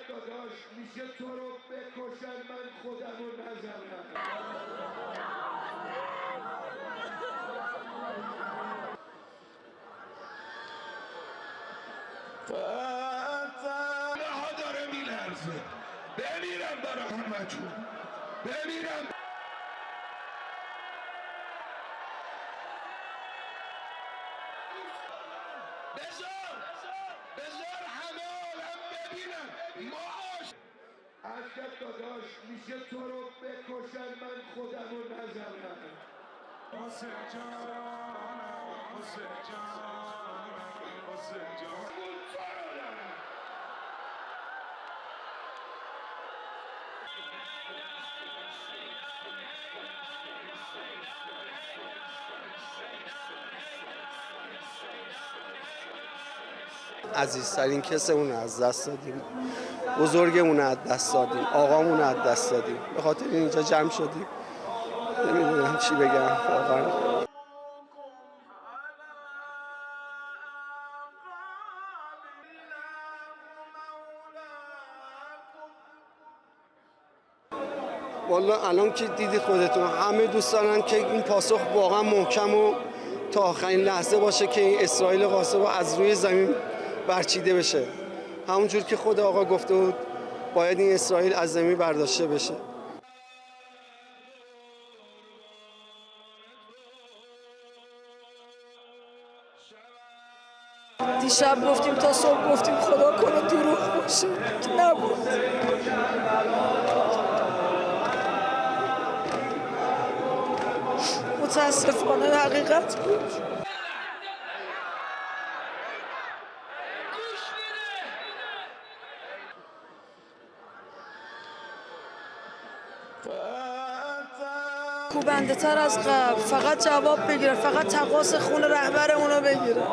داداش میشه تو رو بکشن من خودم رو نزنم. فتنه ها داره میلرزه. بمیرم برای همه جون، بمیرم. بذار همه عالم ببینم. عشق داداش میشه تو رو بکشن من خودم رو نزنم. حسین جان، حسین جان، حسین جان. عزیزترین کسمون رو از دست دادیم، بزرگمون رو از دست دادیم، آقامون رو از دست دادیم. به خاطر اینجا جمع شدیم. نمیدونم چی بگم واقعا. والا الان که دیدید خودتون، همه دوست دارن که این پاسخ واقعا محکم و تا آخرین لحظه باشه که این اسرائیل غاصب از روی زمین برچیده بشه. همونجور که خود آقا گفته بود باید این اسرائیل از زمین برداشته بشه. دیشب گفتیم تا صبح گفتیم خدا کنه دروغ باشه، نبود. متاسفانه حقیقت بود. کوبنده تر از قبل، فقط جواب بگیره، فقط تقاص خون رهبرمون رو بگیره.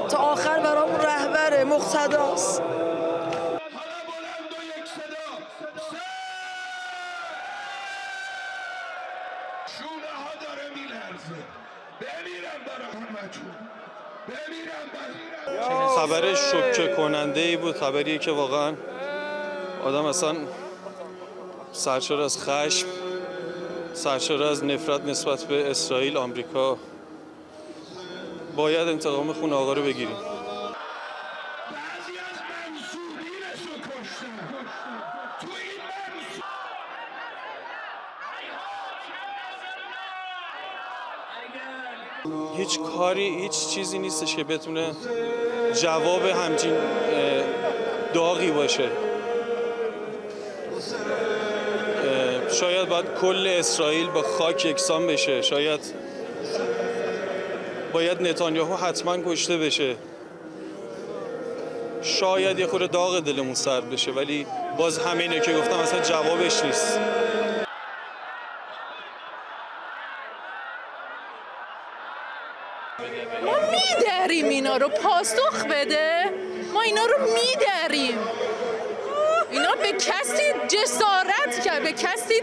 تا آخر برامون رهبره، مقتداست. شونه ها داره میلرزه. بمیرم برای همه جون، بمیرم. خبر شوکه کننده ای بود، خبری که واقعا آدم اصلا سرشار از خشم، سرشار از نفرت نسبت به اسرائیل، آمریکا. باید انتقام خون آقا رو بگیریم. بعضی از منصوبینش رو کشتن. تو این هیچ کاری، هیچ چیزی نیستش که بتونه جواب همچین داغی باشه. شاید باید کل اسرائیل با خاک یکسان بشه. شاید باید نتانیاهو حتما کشته بشه. شاید یه خورده داغ دلمون سرد بشه، ولی باز همینه که گفتم اصلا جوابش نیست. ما میدریم اینا رو، پاسخ بده. ما اینا رو میدریم. اینا به کسی جسارت کرد، به کسی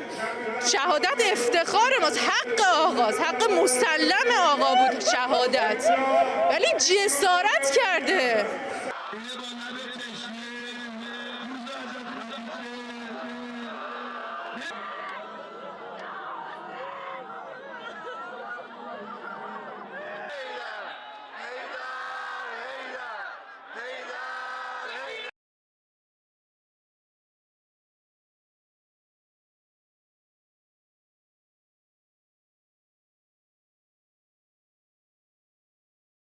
شهادت افتخار ماست، حق آقاست، حق مسلم آقا بود شهادت، ولی جسارت کرده.